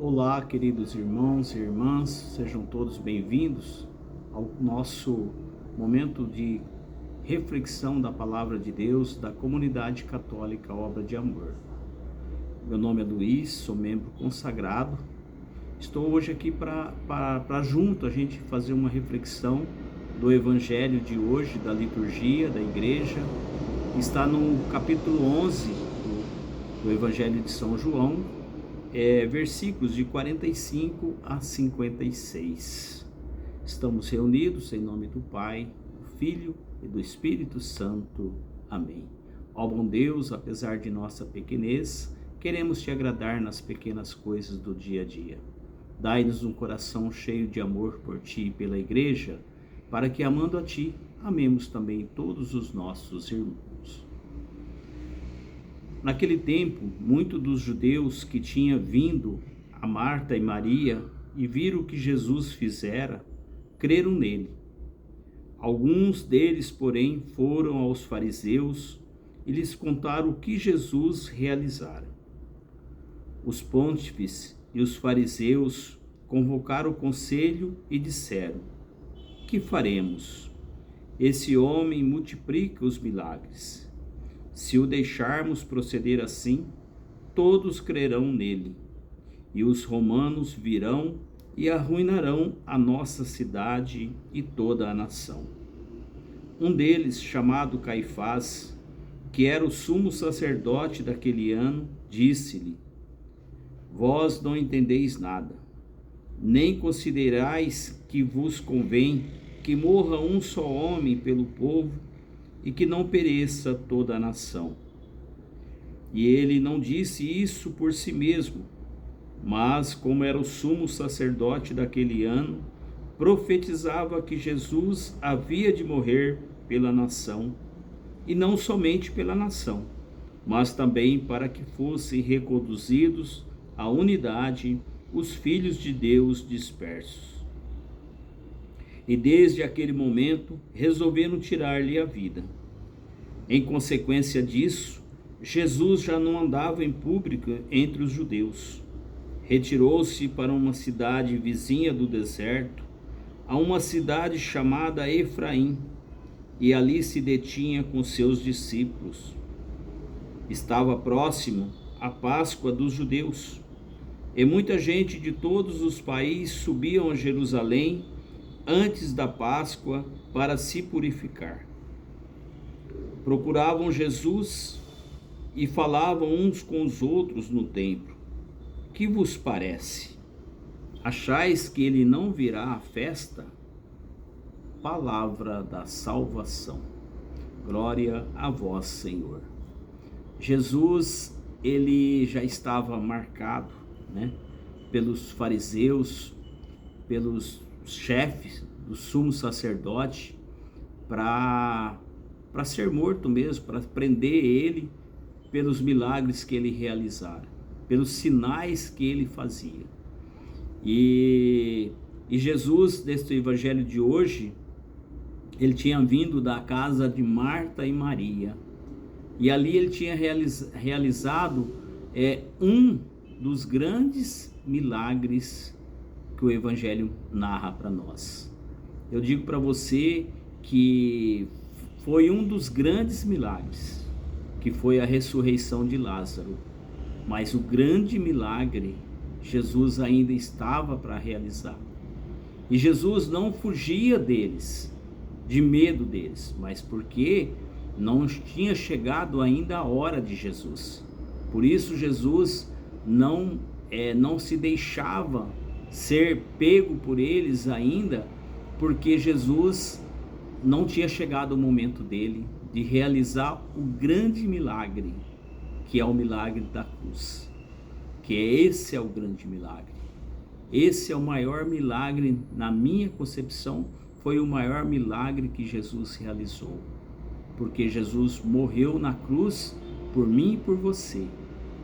Olá, queridos irmãos e irmãs, sejam todos bem-vindos ao nosso momento de reflexão da Palavra de Deus da Comunidade Católica Obra de Amor. Meu nome é Luiz, sou membro consagrado. Estou hoje aqui para junto a gente fazer uma reflexão do Evangelho de hoje, da liturgia da igreja. Está no capítulo 11 do Evangelho de São João, versículos de 45 a 56. Estamos reunidos em nome do Pai, do Filho e do Espírito Santo. Amém. Ó bom Deus, apesar de nossa pequenez, queremos te agradar nas pequenas coisas do dia a dia. Dai-nos um coração cheio de amor por ti e pela igreja, para que, amando a ti, amemos também todos os nossos irmãos. Naquele tempo, muitos dos judeus que tinham vindo a Marta e Maria e viram o que Jesus fizera, creram nele. Alguns deles, porém, foram aos fariseus e lhes contaram o que Jesus realizara. Os pontífices e os fariseus convocaram o conselho e disseram: que faremos? Esse homem multiplica os milagres. Se o deixarmos proceder assim, todos crerão nele, e os romanos virão e arruinarão a nossa cidade e toda a nação. Um deles, chamado Caifás, que era o sumo sacerdote daquele ano, disse-lhe: vós não entendeis nada, nem considerais que vos convém que morra um só homem pelo povo, e que não pereça toda a nação. E ele não disse isso por si mesmo, mas, como era o sumo sacerdote daquele ano, profetizava que Jesus havia de morrer pela nação, e não somente pela nação, mas também para que fossem reconduzidos à unidade os filhos de Deus dispersos. E desde aquele momento resolveram tirar-lhe a vida. Em consequência disso, Jesus já não andava em público entre os judeus. Retirou-se para uma cidade vizinha do deserto, a uma cidade chamada Efraim, e ali se detinha com seus discípulos. Estava próximo a Páscoa dos judeus, e muita gente de todos os países subiam a Jerusalém antes da Páscoa para se purificar. Procuravam Jesus e falavam uns com os outros no templo: que vos parece? Achais que ele não virá à festa? Palavra da salvação. Glória a vós, Senhor. Jesus, ele já estava marcado, pelos fariseus, pelos chefes do sumo sacerdote, para ser morto mesmo, para prender ele pelos milagres que ele realizara, pelos sinais que ele fazia. E Jesus, neste evangelho de hoje, ele tinha vindo da casa de Marta e Maria, e ali ele tinha realizado um dos grandes milagres que o Evangelho narra para nós. Eu digo para você que foi um dos grandes milagres, que foi a ressurreição de Lázaro. Mas o grande milagre, Jesus ainda estava para realizar. E Jesus não fugia deles, de medo deles, mas porque não tinha chegado ainda a hora de Jesus. Por isso Jesus não se deixava ser pego por eles ainda, porque Jesus não tinha chegado o momento dele de realizar o grande milagre, que é o milagre da cruz, esse é o grande milagre. Esse é o maior milagre, na minha concepção, foi o maior milagre que Jesus realizou, porque Jesus morreu na cruz por mim e por você,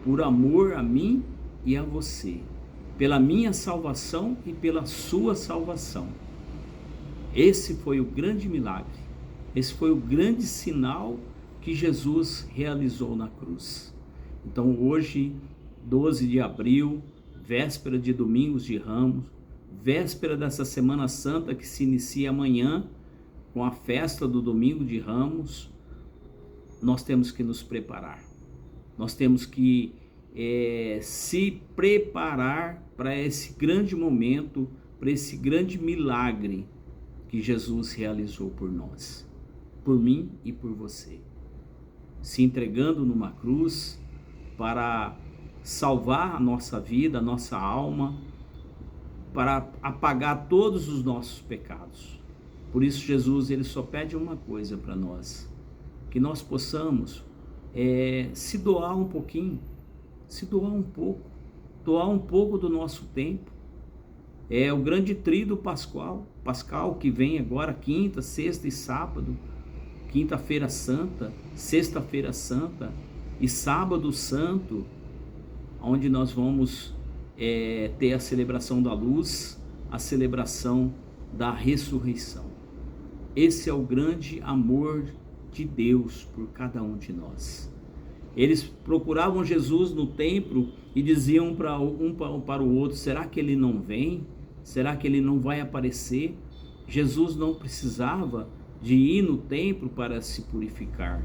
por amor a mim e a você, pela minha salvação e pela sua salvação. Esse foi o grande milagre, esse foi o grande sinal que Jesus realizou na cruz. Então hoje, 12 de abril, véspera de Domingos de Ramos, véspera dessa Semana Santa que se inicia amanhã com a festa do Domingo de Ramos. Nós temos que nos preparar, nós temos que se preparar para esse grande momento, para esse grande milagre que Jesus realizou por nós, por mim e por você, se entregando numa cruz para salvar a nossa vida, a nossa alma, para apagar todos os nossos pecados. Por isso Jesus, ele só pede uma coisa para nós, que nós possamos se doar um pouquinho, se doar um pouco, doar um pouco do nosso tempo. É o grande tríduo pascal que vem agora quinta, sexta e sábado, quinta-feira santa, sexta-feira santa e sábado santo, onde nós vamos ter a celebração da luz, a celebração da ressurreição. Esse é o grande amor de Deus por cada um de nós. Eles procuravam Jesus no templo e diziam para o outro: será que ele não vem? Será que ele não vai aparecer? Jesus não precisava de ir no templo para se purificar,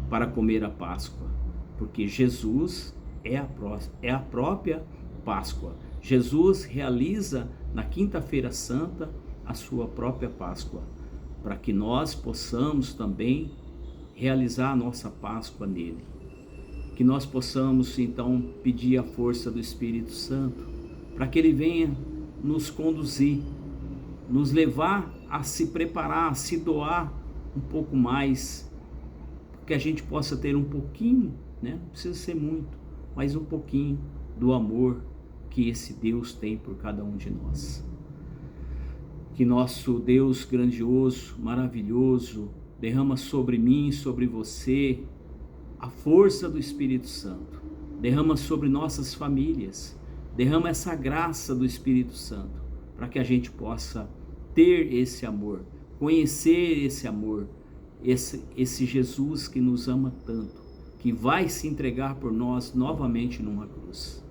para comer a Páscoa, porque Jesus é a própria Páscoa. Jesus realiza na quinta-feira santa a sua própria Páscoa, para que nós possamos também realizar a nossa Páscoa nele. Que nós possamos então pedir a força do Espírito Santo, para que ele venha nos conduzir, nos levar a se preparar, a se doar um pouco mais, que a gente possa ter um pouquinho, não precisa ser muito, mas um pouquinho do amor que esse Deus tem por cada um de nós. Que nosso Deus grandioso, maravilhoso, derrama sobre mim, sobre você, a força do Espírito Santo. Derrama sobre nossas famílias, derrama essa graça do Espírito Santo, para que a gente possa ter esse amor, conhecer esse amor, esse Jesus que nos ama tanto, que vai se entregar por nós novamente numa cruz.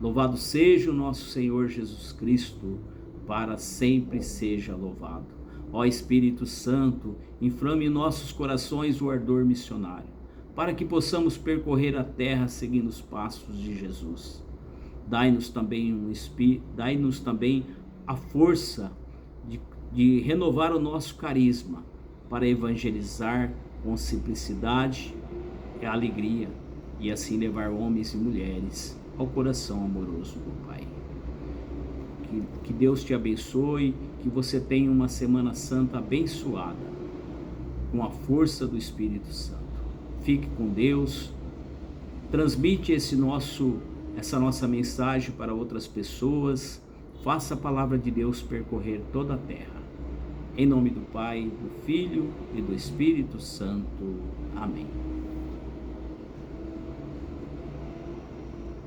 Louvado seja o nosso Senhor Jesus Cristo, para sempre seja louvado. Ó Espírito Santo, inflame em nossos corações o ardor missionário, para que possamos percorrer a terra seguindo os passos de Jesus. Dai-nos também a força de renovar o nosso carisma, para evangelizar com simplicidade e alegria, e assim levar homens e mulheres ao coração amoroso do Pai. Que Deus te abençoe, que você tenha uma Semana Santa abençoada, com a força do Espírito Santo. Fique com Deus, transmite essa nossa mensagem para outras pessoas, faça a palavra de Deus percorrer toda a terra. Em nome do Pai, do Filho e do Espírito Santo. Amém.